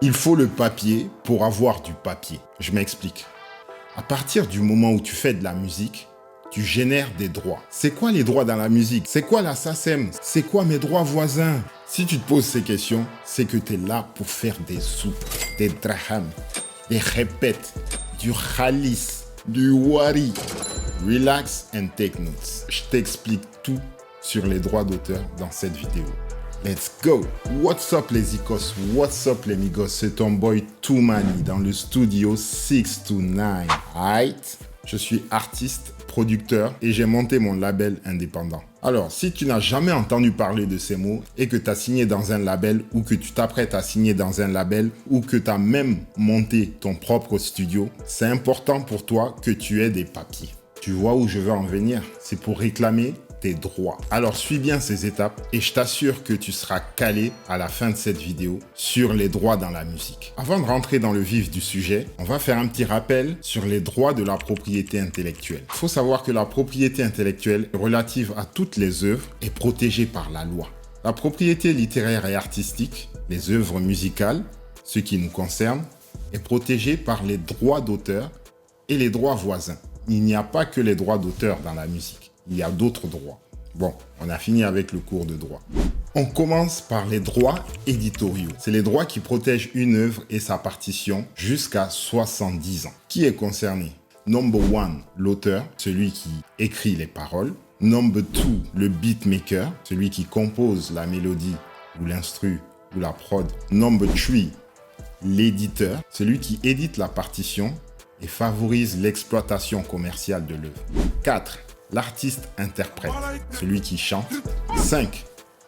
Il faut le papier pour avoir du papier. Je m'explique. À partir du moment où tu fais de la musique, tu génères des droits. C'est quoi les droits dans la musique? C'est quoi la SACEM? C'est quoi mes droits voisins? Si tu te poses ces questions, c'est que tu es là pour faire des sous, des drahams, des répètes, du khalis, du wari. Relax and take notes. Je t'explique tout sur les droits d'auteur dans cette vidéo. Let's go! What's up les icos? What's up les migos? C'est ton boy Toumani dans le studio 629. Aight? Je suis artiste, producteur et j'ai monté mon label indépendant. Alors, si tu n'as jamais entendu parler de ces mots et que tu as signé dans un label ou que tu t'apprêtes à signer dans un label ou que tu as même monté ton propre studio, c'est important pour toi que tu aies des papiers. Tu vois où je veux en venir? C'est pour réclamer tes droits. Alors suis bien ces étapes et je t'assure que tu seras calé à la fin de cette vidéo sur les droits dans la musique. Avant de rentrer dans le vif du sujet, on va faire un petit rappel sur les droits de la propriété intellectuelle. Il faut savoir que la propriété intellectuelle relative à toutes les œuvres est protégée par la loi. La propriété littéraire et artistique, les œuvres musicales, ce qui nous concerne, est protégée par les droits d'auteur et les droits voisins. Il n'y a pas que les droits d'auteur dans la musique. Il y a d'autres droits. Bon, on a fini avec le cours de droit. On commence par les droits éditoriaux. C'est les droits qui protègent une œuvre et sa partition jusqu'à 70 ans. Qui est concerné? Number 1, l'auteur, celui qui écrit les paroles. Number 2, le beatmaker, celui qui compose la mélodie ou l'instru ou la prod. Number 3, l'éditeur, celui qui édite la partition et favorise l'exploitation commerciale de l'œuvre. 4. L'artiste-interprète, celui qui chante. 5.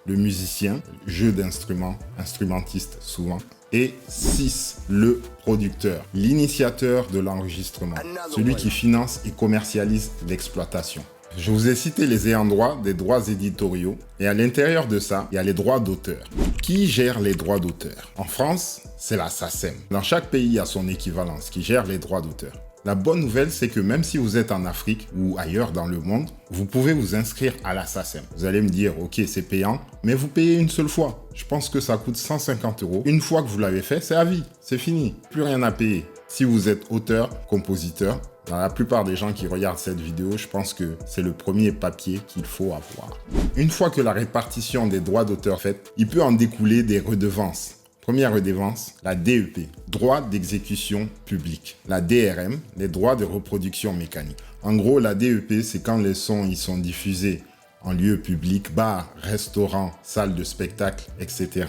Le musicien, jeu d'instruments, instrumentiste souvent. Et 6. Le producteur, l'initiateur de l'enregistrement, celui qui finance et commercialise l'exploitation. Je vous ai cité les ayants droit des droits éditoriaux et à l'intérieur de ça, il y a les droits d'auteur. Qui gère les droits d'auteur? En France, c'est la SACEM. Dans chaque pays, il y a son équivalence qui gère les droits d'auteur. La bonne nouvelle, c'est que même si vous êtes en Afrique ou ailleurs dans le monde, vous pouvez vous inscrire à la SACEM. Vous allez me dire, ok, c'est payant, mais vous payez une seule fois. Je pense que ça coûte 150 €. Une fois que vous l'avez fait, c'est à vie, c'est fini, plus rien à payer. Si vous êtes auteur, compositeur, dans la plupart des gens qui regardent cette vidéo, je pense que c'est le premier papier qu'il faut avoir. Une fois que la répartition des droits d'auteur est faite, il peut en découler des redevances. Première redevance, la DEP, droit d'exécution publique. La DRM, les droits de reproduction mécanique. En gros, la DEP, c'est quand les sons ils sont diffusés en lieu public, bar, restaurant, salle de spectacle, etc.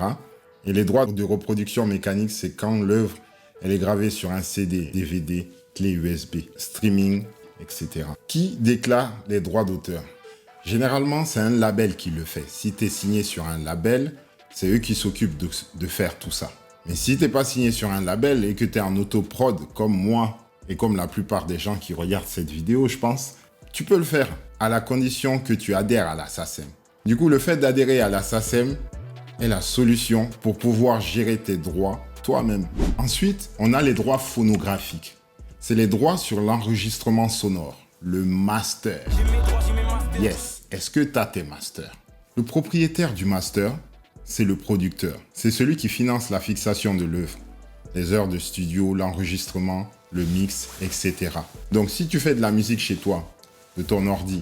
Et les droits de reproduction mécanique, c'est quand l'œuvre elle est gravée sur un CD, DVD, clé USB, streaming, etc. Qui déclare les droits d'auteur? Généralement, c'est un label qui le fait. Si tu es signé sur un label, c'est eux qui s'occupent de faire tout ça. Mais si tu n'es pas signé sur un label et que tu es en auto-prod comme moi et comme la plupart des gens qui regardent cette vidéo, je pense, tu peux le faire à la condition que tu adhères à la SACEM. Du coup, le fait d'adhérer à la SACEM est la solution pour pouvoir gérer tes droits toi-même. Ensuite, on a les droits phonographiques. C'est les droits sur l'enregistrement sonore, le master. Yes, est-ce que tu as tes masters? Le propriétaire du master, c'est le producteur. C'est celui qui finance la fixation de l'œuvre, les heures de studio, l'enregistrement, le mix, etc. Donc si tu fais de la musique chez toi, de ton ordi,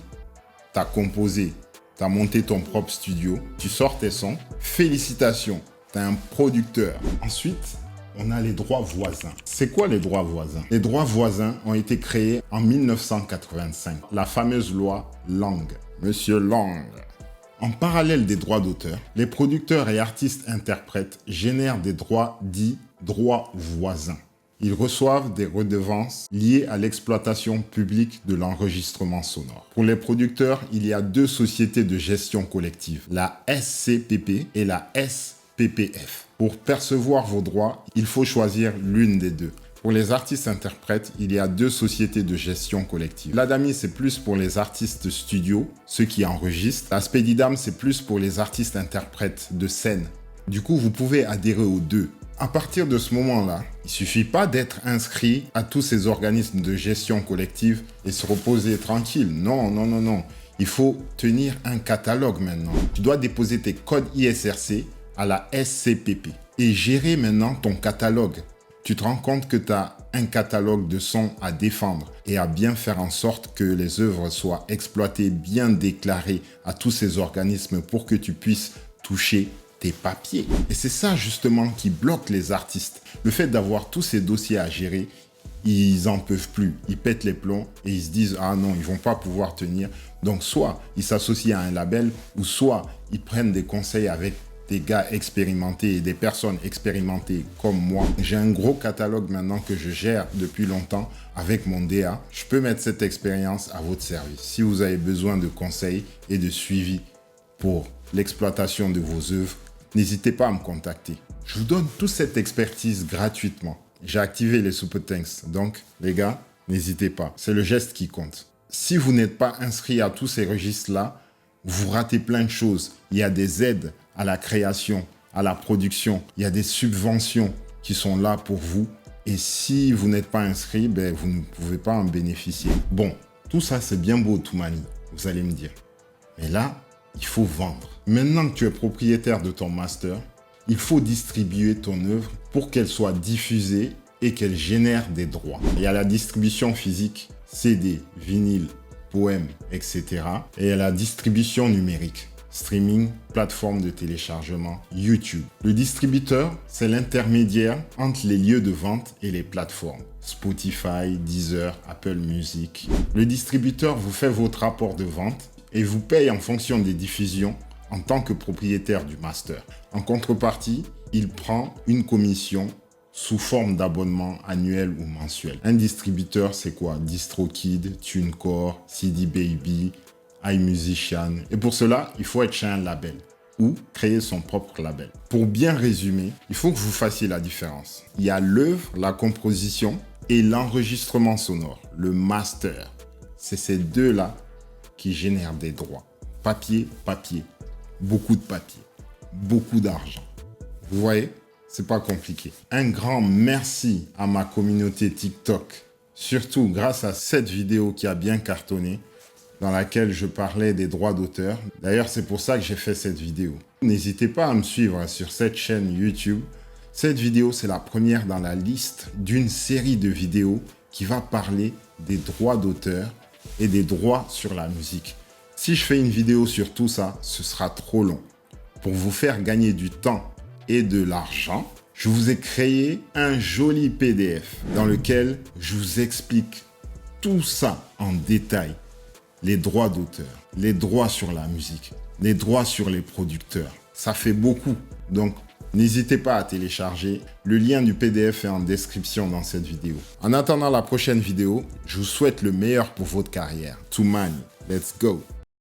tu as composé, tu as monté ton propre studio, tu sors tes sons, félicitations, tu es un producteur. Ensuite, on a les droits voisins. C'est quoi les droits voisins? Les droits voisins ont été créés en 1985. La fameuse loi Lang. Monsieur Lang. En parallèle des droits d'auteur, les producteurs et artistes-interprètes génèrent des droits dits droits voisins. Ils reçoivent des redevances liées à l'exploitation publique de l'enregistrement sonore. Pour les producteurs, il y a deux sociétés de gestion collective, la SCPP et la SPPF. Pour percevoir vos droits, il faut choisir l'une des deux. Pour les artistes-interprètes, il y a deux sociétés de gestion collective. L'ADAMI, c'est plus pour les artistes studio, ceux qui enregistrent. La Spedidam, c'est plus pour les artistes-interprètes de scène. Du coup, vous pouvez adhérer aux deux. À partir de ce moment-là, il suffit pas d'être inscrit à tous ces organismes de gestion collective et se reposer tranquille. Non, non, non, non. Il faut tenir un catalogue maintenant. Tu dois déposer tes codes ISRC à la SCPP et gérer maintenant ton catalogue. Tu te rends compte que tu as un catalogue de sons à défendre et à bien faire en sorte que les œuvres soient exploitées, bien déclarées à tous ces organismes pour que tu puisses toucher tes papiers. Et c'est ça justement qui bloque les artistes. Le fait d'avoir tous ces dossiers à gérer, ils en peuvent plus. Ils pètent les plombs et ils se disent « Ah non, ils vont pas pouvoir tenir ». Donc soit ils s'associent à un label ou soit ils prennent des conseils avec des gars expérimentés et des personnes expérimentées comme moi. J'ai un gros catalogue maintenant que je gère depuis longtemps avec mon DA. Je peux mettre cette expérience à votre service. Si vous avez besoin de conseils et de suivi pour l'exploitation de vos œuvres, n'hésitez pas à me contacter. Je vous donne toute cette expertise gratuitement. J'ai activé les super thanks. Donc, les gars, n'hésitez pas. C'est le geste qui compte. Si vous n'êtes pas inscrit à tous ces registres-là, vous ratez plein de choses. Il y a des aides à la création, à la production. Il y a des subventions qui sont là pour vous. Et si vous n'êtes pas inscrit, vous ne pouvez pas en bénéficier. Bon, tout ça, c'est bien beau, Toumani, vous allez me dire. Mais là, il faut vendre. Maintenant que tu es propriétaire de ton master, il faut distribuer ton œuvre pour qu'elle soit diffusée et qu'elle génère des droits. Il y a la distribution physique, CD, vinyle, poème, etc. Et il y a la distribution numérique, streaming, plateforme de téléchargement, YouTube. Le distributeur, c'est l'intermédiaire entre les lieux de vente et les plateformes. Spotify, Deezer, Apple Music. Le distributeur vous fait votre rapport de vente et vous paye en fonction des diffusions en tant que propriétaire du master. En contrepartie, il prend une commission sous forme d'abonnement annuel ou mensuel. Un distributeur, c'est quoi? DistroKid, TuneCore, CD Baby, iMusician. Et pour cela, il faut être chez un label ou créer son propre label. Pour bien résumer, il faut que vous fassiez la différence. Il y a l'œuvre, la composition et l'enregistrement sonore, le master. C'est ces deux-là qui génèrent des droits. Papier, beaucoup de papier, beaucoup d'argent. Vous voyez? C'est pas compliqué. Un grand merci à ma communauté TikTok, surtout grâce à cette vidéo qui a bien cartonné, dans laquelle je parlais des droits d'auteur. D'ailleurs, c'est pour ça que j'ai fait cette vidéo. N'hésitez pas à me suivre sur cette chaîne YouTube. Cette vidéo, c'est la première dans la liste d'une série de vidéos qui va parler des droits d'auteur et des droits sur la musique. Si je fais une vidéo sur tout ça, ce sera trop long. Pour vous faire gagner du temps et de l'argent, je vous ai créé un joli PDF dans lequel je vous explique tout ça en détail. Les droits d'auteur, les droits sur la musique, les droits sur les producteurs. Ça fait beaucoup, donc n'hésitez pas à télécharger. Le lien du PDF est en description dans cette vidéo. En attendant la prochaine vidéo, je vous souhaite le meilleur pour votre carrière. Toumani, let's go!